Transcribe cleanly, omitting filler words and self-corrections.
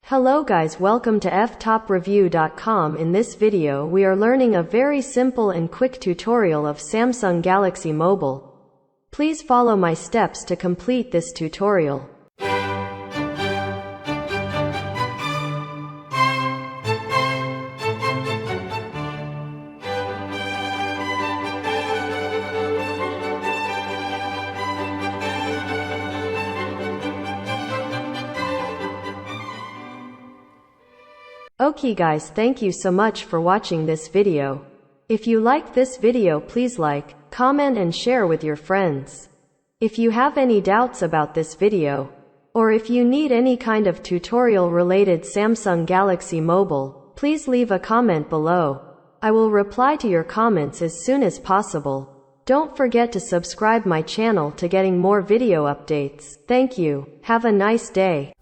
Hello guys, welcome to Ftopreview.com. In this video we are learning a very simple and quick tutorial of Samsung Galaxy Mobile. Please follow my steps to complete this tutorial. Okay guys, thank you so much for watching this video. If you like this video, please like, comment and share with your friends. If you have any doubts about this video, or if you need any kind of tutorial related Samsung Galaxy Mobile, please leave a comment below. I will reply to your comments as soon as possible. Don't forget to subscribe my channel to getting more video updates. Thank you. Have a nice day.